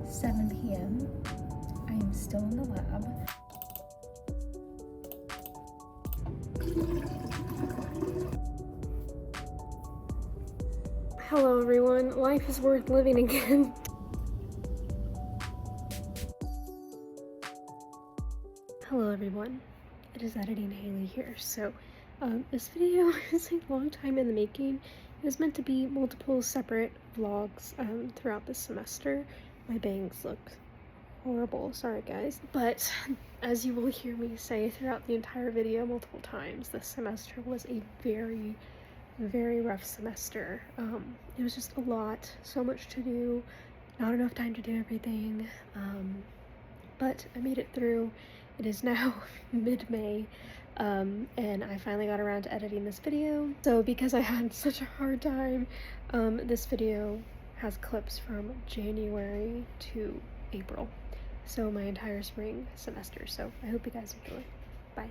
7 p.m. I am still in the lab. Hello everyone, life is worth living again. Hello everyone, it is Editing Hailey here. So this video is a long time in the making. It was meant to be multiple separate vlogs throughout the semester. My bangs look horrible, sorry guys. But as you will hear me say throughout the entire video multiple times, this semester was a very rough semester. It was just a lot, so much to do, not enough time to do everything, but I made it through. It is now mid-May, and I finally got around to editing this video. So because I had such a hard time, this video has clips from January to April, so my entire spring semester. So I hope you guys enjoy. Bye.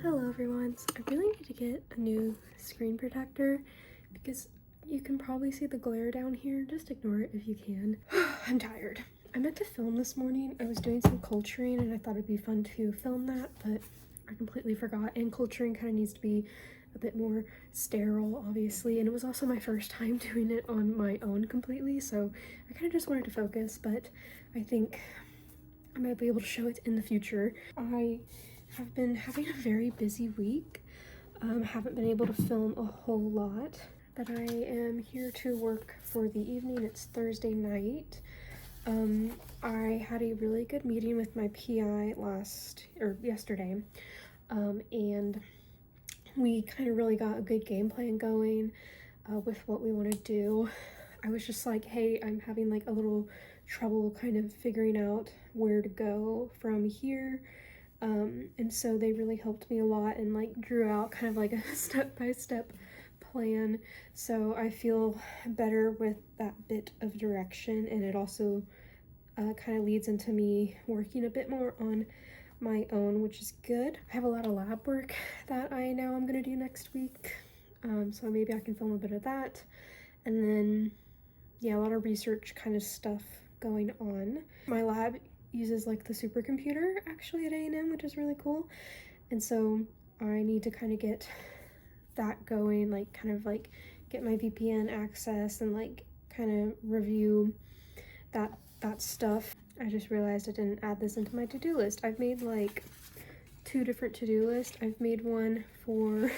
Hello everyone, so I really need to get a new screen protector because you can probably see the glare down here. Just ignore it if you can. I'm tired. I meant to film this morning. I was doing some culturing and I thought it'd be fun to film that, but I completely forgot. And culturing kind of needs to be a bit more sterile, obviously, and it was also my first time doing it on my own completely, so I kind of just wanted to focus, but I think I might be able to show it in the future. I've been having a very busy week. Haven't been able to film a whole lot, but I am here to work for the evening. It's Thursday night. I had a really good meeting with my PI yesterday, and we kind of really got a good game plan going with what we want to do. I was just like, hey, I'm having like a little trouble kind of figuring out where to go from here. And so they really helped me a lot and like drew out kind of like a step-by-step plan. So I feel better with that bit of direction, and it also kind of leads into me working a bit more on my own, which is good. I have a lot of lab work that I know I'm gonna do next week. So maybe I can film a bit of that. And then, yeah, a lot of research kind of stuff going on. My lab uses like the supercomputer actually at A&M, which is really cool, and so I need to kind of get that going, like kind of like get my VPN access and like kind of review that stuff. I just realized I didn't add this into my to-do list. I've made like 2 different to-do lists. I've made one for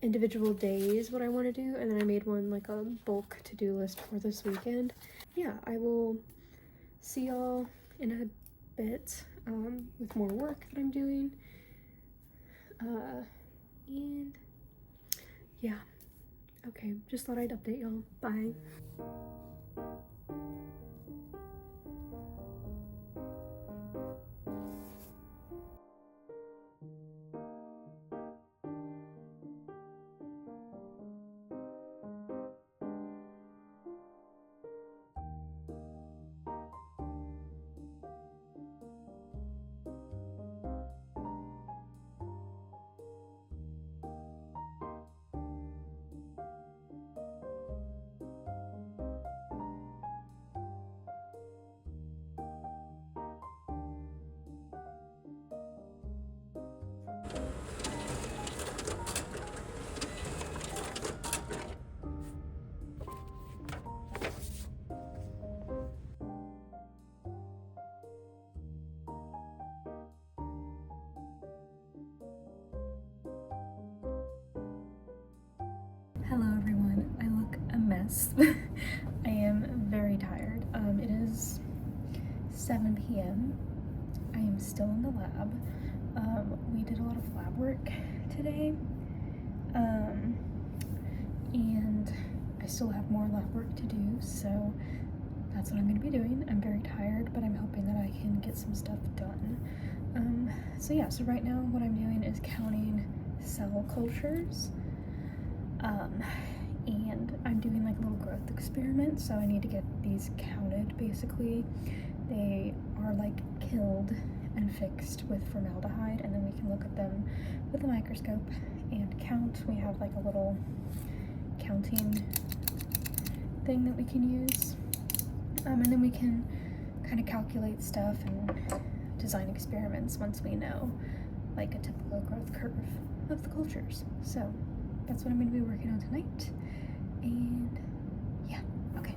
individual days, what I want to do, and then I made one like a bulk to-do list for this weekend. Yeah, I will see y'all in a bit with more work that I'm doing. And yeah, okay, just thought I'd update y'all. Bye. Hello everyone, I look a mess. I am very tired. It is 7 p.m. I am still in the lab. We did a lot of lab work today, and I still have more lab work to do, so that's what I'm going to be doing. I'm very tired, but I'm hoping that I can get some stuff done. So yeah, so right now what I'm doing is counting cell cultures. And I'm doing like a little growth experiment, so I need to get these counted basically. They are like killed and fixed with formaldehyde, and then we can look at them with a microscope and count. We have like a little counting thing that we can use, and then we can kind of calculate stuff and design experiments once we know like a typical growth curve of the cultures. So that's what I'm going to be working on tonight, and yeah, okay.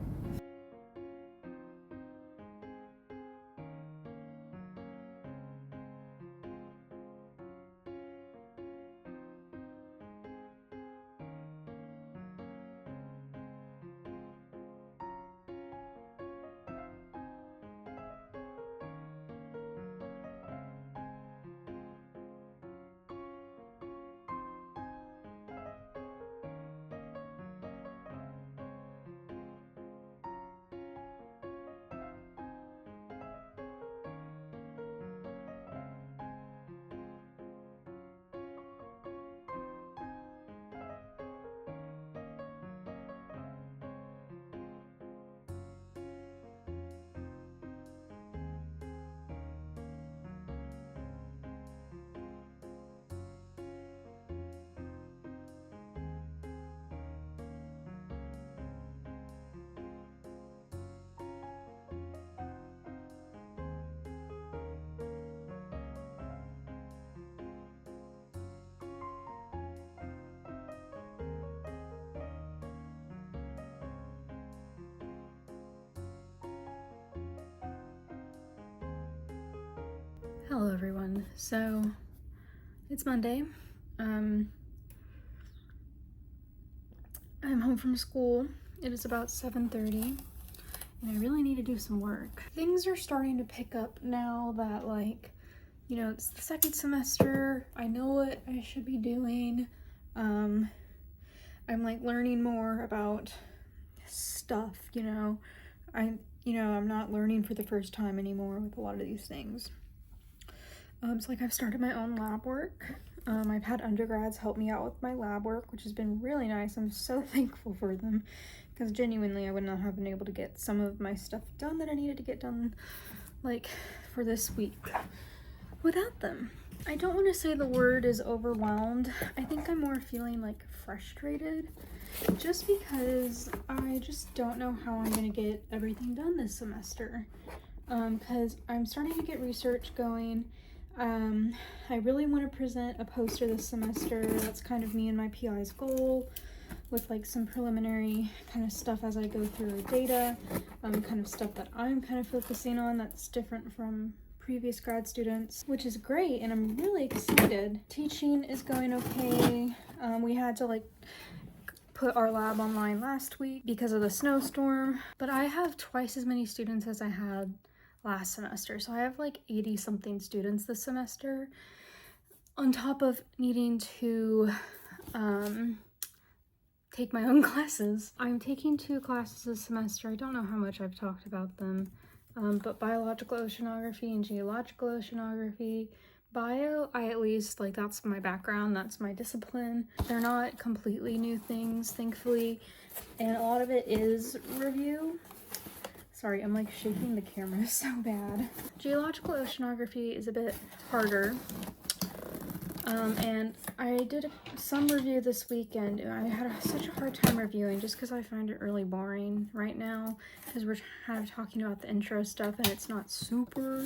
Hello everyone. So it's Monday. I'm home from school. It is about 7:30 and I really need to do some work. Things are starting to pick up now that, like, you know, it's the second semester. I know what I should be doing. I'm like learning more about stuff, you know. I'm not learning for the first time anymore with a lot of these things. So like I've started my own lab work. I've had undergrads help me out with my lab work, which has been really nice. I'm so thankful for them, because genuinely I would not have been able to get some of my stuff done that I needed to get done like for this week without them. I don't want to say the word is overwhelmed. I think I'm more feeling like frustrated, just because I just don't know how I'm going to get everything done this semester. Because I'm starting to get research going. I really want to present a poster this semester. That's kind of me and my PI's goal, with like some preliminary kind of stuff as I go through data, kind of stuff that I'm kind of focusing on that's different from previous grad students, which is great, and I'm really excited. Teaching is going okay. We had to like put our lab online last week because of the snowstorm, but I have twice as many students as I had last semester, so I have like 80 something students this semester, on top of needing to take my own classes. I'm taking 2 classes this semester. I don't know how much I've talked about them, but biological oceanography and geological oceanography. Bio, I at least, like, that's my background, that's my discipline. They're not completely new things, thankfully, and a lot of it is review. Sorry, I'm like shaking the camera so bad. Geological oceanography is a bit harder. And I did some review this weekend. I had such a hard time reviewing just because I find it really boring right now because we're kind of talking about the intro stuff and it's not super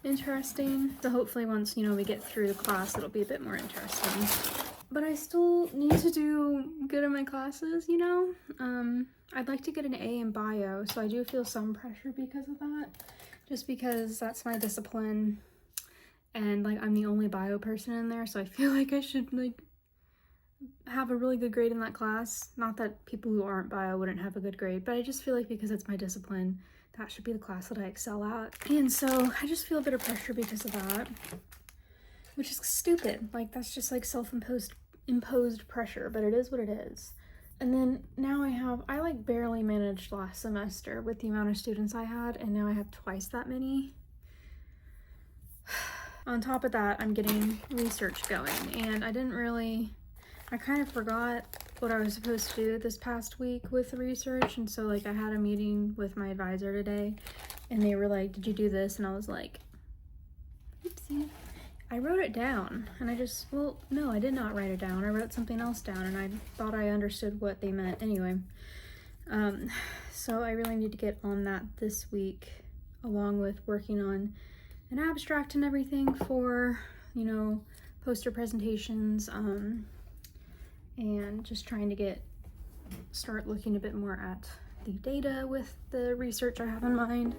interesting. So hopefully once, you know, we get through the class, it'll be a bit more interesting. But I still need to do good in my classes, you know? I'd like to get an A in bio, so I do feel some pressure because of that, just because that's my discipline. And like I'm the only bio person in there, so I feel like I should like have a really good grade in that class. Not that people who aren't bio wouldn't have a good grade, but I just feel like because it's my discipline, that should be the class that I excel at. And so I just feel a bit of pressure because of that, which is stupid. Like that's just like imposed pressure, but it is what it is. And then now I like barely managed last semester with the amount of students I had, and now I have twice that many. On top of that, I'm getting research going, and I kind of forgot what I was supposed to do this past week with the research, and so like I had a meeting with my advisor today, and they were like, did you do this? And I was like, oopsie. I wrote it down, and well, no, I did not write it down. I wrote something else down, and I thought I understood what they meant. Anyway, so I really need to get on that this week, along with working on an abstract and everything for, you know, poster presentations, and just trying to start looking a bit more at the data with the research I have in mind.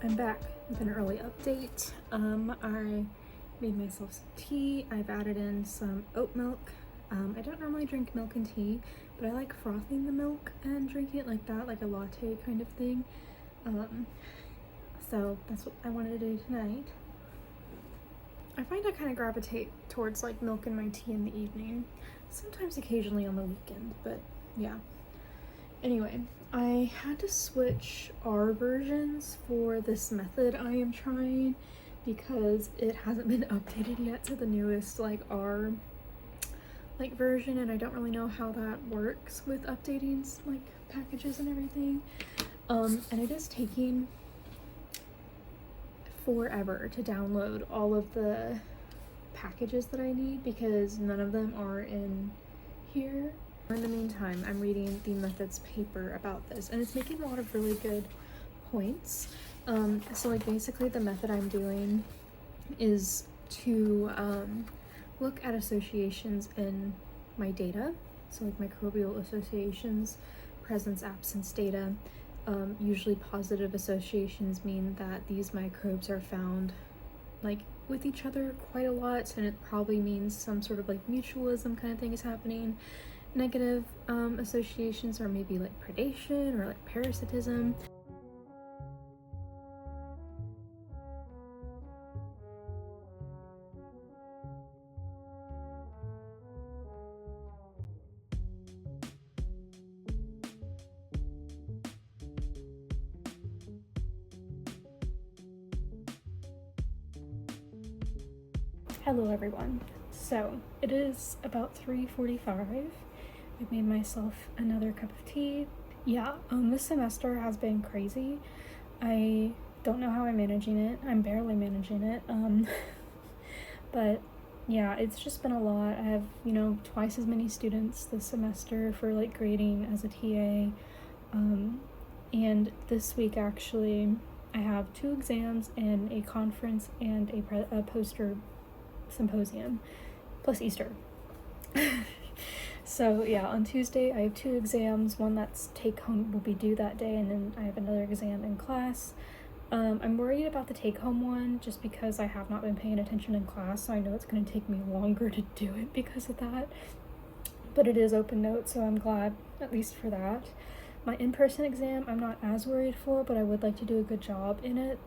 I'm back with an early update. I made myself some tea. I've added in some oat milk. I don't normally drink milk and tea, but I like frothing the milk and drinking it like that, like a latte kind of thing. So that's what I wanted to do tonight. I find I kind of gravitate towards like milk in my tea in the evening, sometimes occasionally on the weekend, but yeah. Anyway, I had to switch R versions for this method I am trying because it hasn't been updated yet to the newest like R version, and I don't really know how that works with updating like packages and everything. And it is taking forever to download all of the packages that I need because none of them are in here. In the meantime, I'm reading the methods paper about this, and it's making a lot of really good points. So like basically the method I'm doing is to look at associations in my data, so like microbial associations, presence, absence data. Usually positive associations mean that these microbes are found like with each other quite a lot, and it probably means some sort of like mutualism kind of thing is happening. Negative associations are maybe like predation or like parasitism. Hello everyone. So it is about 3:45. I made myself another cup of tea. Yeah, this semester has been crazy. I don't know how I'm managing it. I'm barely managing it. But yeah, it's just been a lot. I have, you know, twice as many students this semester for like grading as a TA. And this week actually I have 2 exams and a conference and a poster symposium plus Easter. So yeah, on Tuesday I have 2 exams. One that's take home will be due that day, and then I have another exam in class. I'm worried about the take home one just because I have not been paying attention in class, so I know it's going to take me longer to do it because of that. but it is open note, so I'm glad at least for that. My in-person exam I'm not as worried for, but I would like to do a good job in it.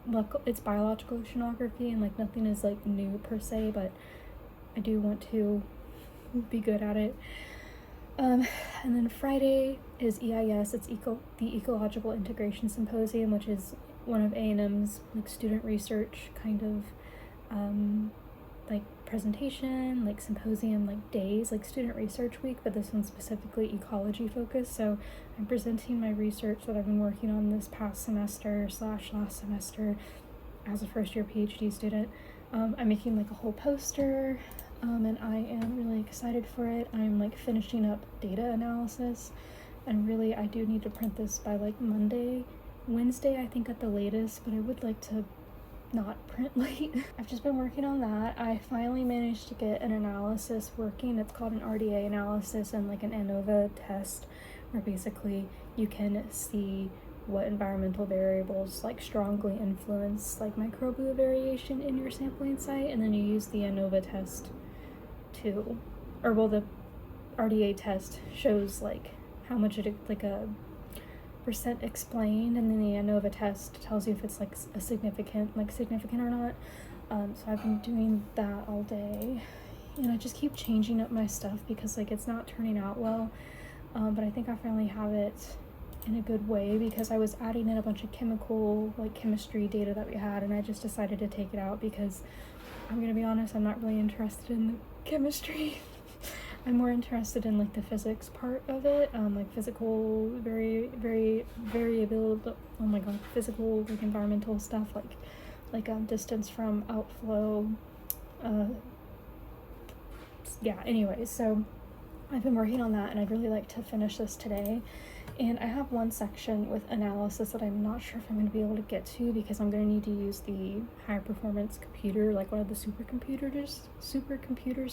Look, it's biological oceanography, and like nothing is like new per se, but I do want to be good at it. And then Friday is EIS. It's the Ecological Integration Symposium, which is one of A&M's like student research kind of like presentation, like symposium, like days, like student research week, but this one's specifically ecology focused. So I'm presenting my research that I've been working on this past semester / last semester as a first year PhD student. I'm making like a whole poster, and I am really excited for it. I'm like finishing up data analysis, and really I do need to print this by like Wednesday I think at the latest, but I would like to not print late. I've just been working on that. I finally managed to get an analysis working. It's called an RDA analysis and like an ANOVA test, where basically you can see what environmental variables like strongly influence like microbial variation in your sampling site, and then you use the ANOVA test to, or well, the RDA test shows like how much it, like a percent explained, and then the ANOVA test tells you if it's like a significant or not. So I've been doing that all day, and I just keep changing up my stuff because like it's not turning out well, but I think I finally have it in a good way, because I was adding in a bunch of chemistry data that we had, and I just decided to take it out because I'm gonna be honest, I'm not really interested in the chemistry. I'm more interested in like the physics part of it, like physical variable, oh my god, physical like environmental stuff, like distance from outflow, yeah, anyways, so I've been working on that, and I'd really like to finish this today. And I have one section with analysis that I'm not sure if I'm going to be able to get to, because I'm going to need to use the high performance computer, like one of the supercomputers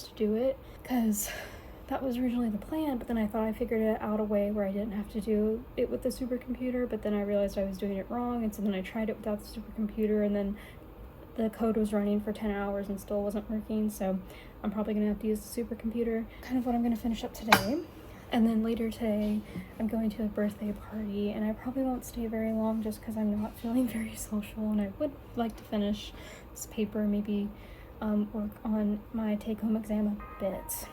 to do it, because that was originally the plan, but then I thought I figured it out a way where I didn't have to do it with the supercomputer, but then I realized I was doing it wrong, and so then I tried it without the supercomputer, and then the code was running for 10 hours and still wasn't working, so I'm probably going to have to use the supercomputer. Kind of what I'm going to finish up today. And then later today, I'm going to a birthday party, and I probably won't stay very long just because I'm not feeling very social, and I would like to finish this paper, maybe work on my take-home exam a bit.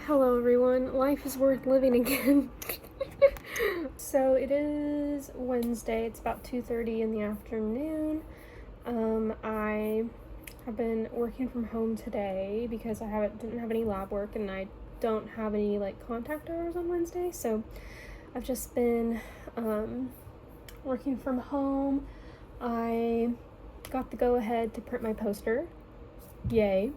Hello everyone, life is worth living again. So it is Wednesday, it's about 2:30 in the afternoon. I have been working from home today because I didn't have any lab work, and I don't have any like contact hours on Wednesday, so I've just been working from home. I got the go-ahead to print my poster, yay.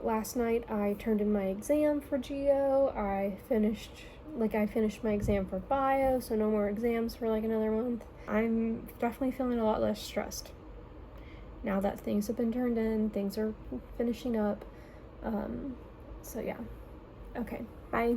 Last night I turned in my exam for Geo. I finished Like, I finished my exam for bio, so no more exams for like another month. I'm definitely feeling a lot less stressed now that things have been turned in, things are finishing up. So yeah. Okay, bye.